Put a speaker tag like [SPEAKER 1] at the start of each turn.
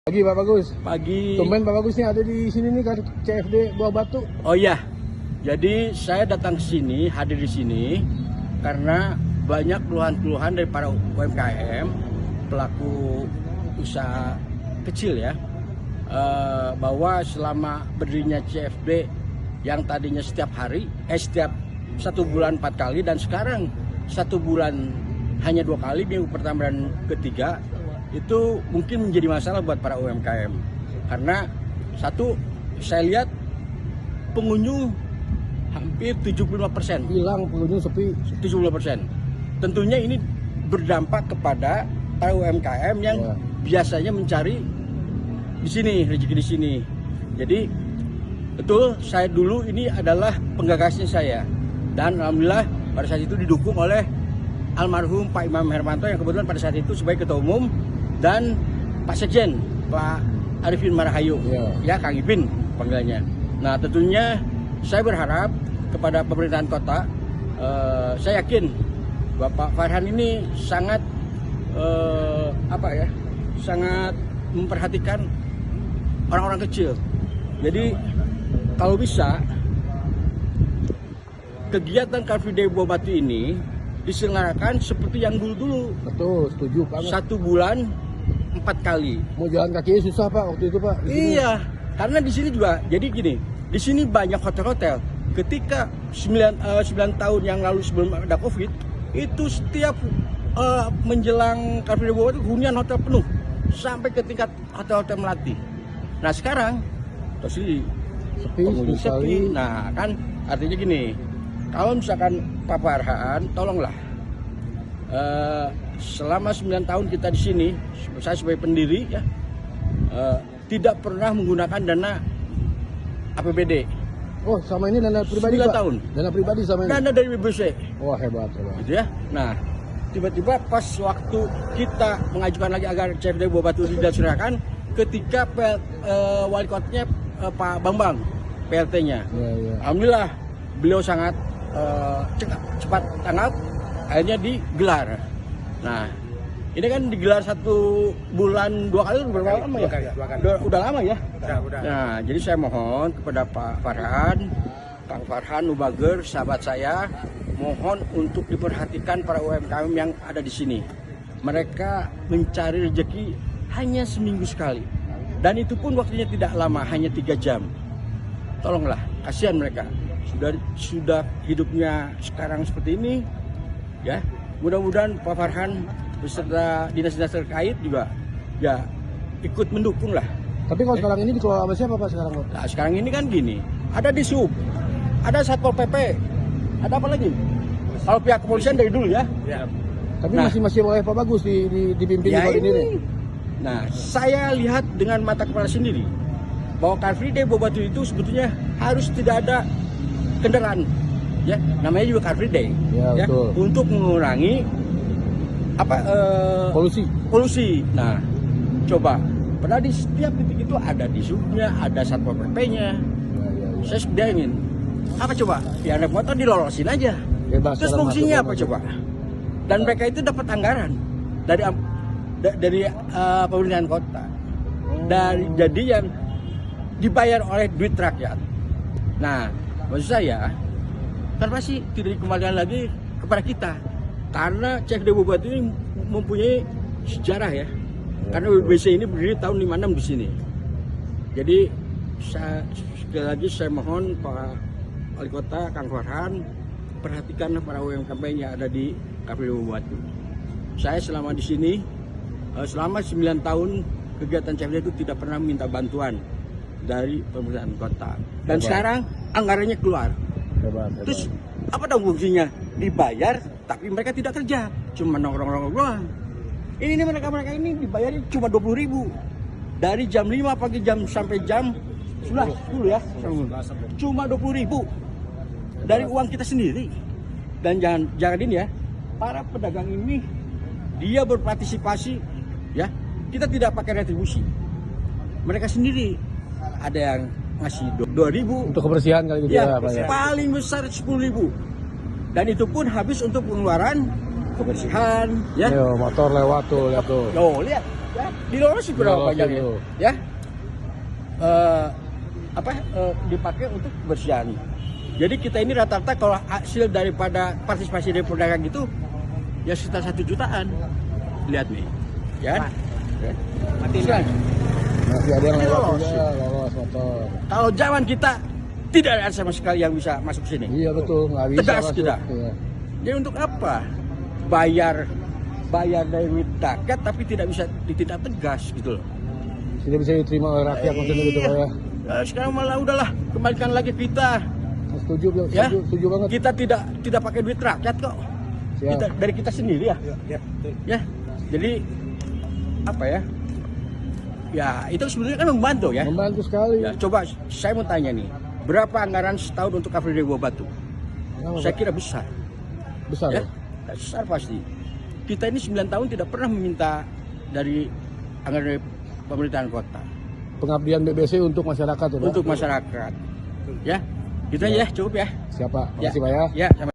[SPEAKER 1] Pagi Pak Bagus.
[SPEAKER 2] Pagi.
[SPEAKER 1] Tumben Pak Bagus nih ada di sini nih kan CFD Buah Batu.
[SPEAKER 2] Oh iya. Jadi saya datang ke sini, hadir di sini karena banyak keluhan-keluhan dari para UMKM, pelaku usaha kecil ya, bahwa selama berdirinya CFD yang tadinya setiap hari, setiap 1 bulan 4 kali dan sekarang 1 bulan hanya 2 kali, minggu pertama dan ketiga, itu mungkin menjadi masalah buat para UMKM. Karena satu, saya lihat pengunjung hampir 75%.
[SPEAKER 1] Hilang pengunjung sepi.
[SPEAKER 2] 75%. Tentunya ini berdampak kepada para UMKM yang biasanya mencari di sini, rezeki di sini. Jadi betul, saya dulu ini adalah penggagasnya saya. Dan alhamdulillah pada saat itu didukung oleh almarhum Pak Imam Hermanto yang kebetulan pada saat itu sebagai ketua umum, dan Pak Sekjen, Pak Arifin Marahayu, ya Kang Ipin panggilannya. Nah tentunya saya berharap kepada pemerintahan kota, saya yakin Bapak Farhan ini sangat sangat memperhatikan orang-orang kecil. Jadi kalau bisa kegiatan Car Free Day Buah Batu ini diselenggarakan seperti yang dulu-dulu.
[SPEAKER 1] Betul, setuju banget.
[SPEAKER 2] 1 bulan 4 kali.
[SPEAKER 1] Mau jalan kaki susah Pak waktu itu Pak.
[SPEAKER 2] Iya, karena di sini juga. Jadi gini, di sini banyak hotel-hotel. Ketika 9 tahun yang lalu sebelum ada COVID, itu setiap menjelang Car Free Day Buah Batu hunian hotel penuh sampai ke tingkat hotel-hotel melati. Nah sekarang pasti sepi. Nah kan artinya gini, kalau misalkan Pak Farhan, tolonglah selama 9 tahun kita di sini, saya sebagai pendiri ya, tidak pernah menggunakan dana APBD.
[SPEAKER 1] Oh, sama ini dana pribadi
[SPEAKER 2] 9
[SPEAKER 1] Pak?
[SPEAKER 2] tahun.
[SPEAKER 1] Dana pribadi sama ini?
[SPEAKER 2] Dana dari BBC.
[SPEAKER 1] Wah hebat.
[SPEAKER 2] Gitu ya. Nah, tiba-tiba pas waktu kita mengajukan lagi agar CFD Buah Batu dilaksanakan, ketika wali kotanya Pak Bambang, PLT-nya.
[SPEAKER 1] Ya.
[SPEAKER 2] Alhamdulillah beliau sangat cepat tanggap, akhirnya digelar. Nah, ini kan digelar 1 bulan 2 kali, berapa lama ya?
[SPEAKER 1] 2 kali.
[SPEAKER 2] Udah lama ya?
[SPEAKER 1] Udah.
[SPEAKER 2] Nah, jadi saya mohon kepada Pak Farhan, Kang Farhan Nubager, sahabat saya, mohon untuk diperhatikan para UMKM yang ada di sini. Mereka mencari rezeki hanya seminggu sekali, dan itu pun waktunya tidak lama, hanya 3 jam. Tolonglah, kasihan mereka. Sudah hidupnya sekarang seperti ini, ya. Mudah-mudahan Pak Farhan beserta dinas-dinas terkait juga ya ikut mendukung lah.
[SPEAKER 1] Tapi kalau sekarang ini dikelola sama siapa Pak sekarang Pak?
[SPEAKER 2] Nah, sekarang ini kan gini, ada di Sub, ada Satpol PP, ada apa lagi? Kalau pihak kepolisian dari dulu ya.
[SPEAKER 1] Tapi masih oleh Pak Bagus dipimpin
[SPEAKER 2] Ya
[SPEAKER 1] ini.
[SPEAKER 2] Nah, saya lihat dengan mata kepala sendiri bahwa Car Free Day Buah Batu itu sebetulnya harus tidak ada kendaraan, ya. Namanya juga Car Free Day,
[SPEAKER 1] ya, betul.
[SPEAKER 2] Untuk mengurangi polusi. Nah, coba. Padahal di setiap titik itu ada di subnya, ada Satpol PP-nya.
[SPEAKER 1] Ya.
[SPEAKER 2] Saya bayangin, apa coba? Ya naik motor dilolosin aja. Terus fungsinya apa coba? Dan mereka itu dapat anggaran dari pemerintahan kota. Jadi yang dibayar oleh duit rakyat. Nah, maksud saya kan pasti tidak dikembalikan lagi kepada kita, karena CFD Buah Batu ini mempunyai sejarah ya. Karena BBC ini berdiri tahun 56 di sini. Jadi sekali lagi saya mohon Pak Wali Kota, Kang Farhan, perhatikan para UMKM yang ada di Car Free Day Buah Batu. Saya selama di sini, selama 9 tahun kegiatan CFD itu tidak pernah minta bantuan dari pemerintahan kota. Dan sekarang anggarannya keluar.
[SPEAKER 1] Hebat.
[SPEAKER 2] Terus apa dong fungsinya? Dibayar tapi mereka tidak kerja, cuma nongkrong-nongkrong doang. Ini mereka ini dibayarnya cuma 20.000 dari jam 5 pagi sampai jam 11 dulu ya. Cuma 20.000 dari uang kita sendiri. Dan jangan ini ya, para pedagang ini dia berpartisipasi ya. Kita tidak pakai retribusi. Mereka sendiri ada yang ngasih 2.000
[SPEAKER 1] untuk kebersihan kali gitu
[SPEAKER 2] ya,
[SPEAKER 1] Pak ya.
[SPEAKER 2] Paling besar 10.000. Dan itu pun habis untuk pengeluaran kebersihan ya.
[SPEAKER 1] Yo, motor lewat tuh, lihat tuh.
[SPEAKER 2] Yo, lihat. Ya, dilolosin berapa banyaknya? Ya. Dipakai untuk kebersihan. Jadi kita ini rata-rata kalau hasil daripada partisipasi dari pedagang itu ya sekitar 1 jutaan. Lihat nih, ya. Mati kan?
[SPEAKER 1] Masih ada yang lolos motor.
[SPEAKER 2] Kalau zaman kita tidak ada sama sekali yang bisa masuk sini.
[SPEAKER 1] Iya betul, nggak bisa.
[SPEAKER 2] Tegas
[SPEAKER 1] masuk.
[SPEAKER 2] kita.
[SPEAKER 1] Iya.
[SPEAKER 2] Jadi untuk apa? Bayar dari duit rakyat tapi tidak bisa ditindak tegas gitu loh.
[SPEAKER 1] Tidak bisa diterima oleh rakyat maksudnya gitu Pak ya.
[SPEAKER 2] Sekarang malah udahlah kembalikan lagi kita.
[SPEAKER 1] Setuju,
[SPEAKER 2] Ya,
[SPEAKER 1] setuju banget.
[SPEAKER 2] kita tidak pakai duit rakyat kok.
[SPEAKER 1] Siap.
[SPEAKER 2] Kita, dari kita sendiri ya. Ya, jadi apa ya? Ya itu sebenarnya kan membantu ya.
[SPEAKER 1] Membantu sekali.
[SPEAKER 2] Ya, coba saya mau tanya nih, berapa anggaran setahun untuk Car Free Day Buah Batu? Saya kira besar.
[SPEAKER 1] Besar
[SPEAKER 2] Ya,
[SPEAKER 1] ya?
[SPEAKER 2] besar pasti. Kita ini 9 tahun tidak pernah meminta dari anggaran dari pemerintahan kota.
[SPEAKER 1] Pengabdian BBC untuk masyarakat ya Pak?
[SPEAKER 2] Untuk masyarakat. Ya, gitu aja ya, cukup ya.
[SPEAKER 1] Siapa?
[SPEAKER 2] Ya.
[SPEAKER 1] Makasih Pak ya.
[SPEAKER 2] Ya, sama.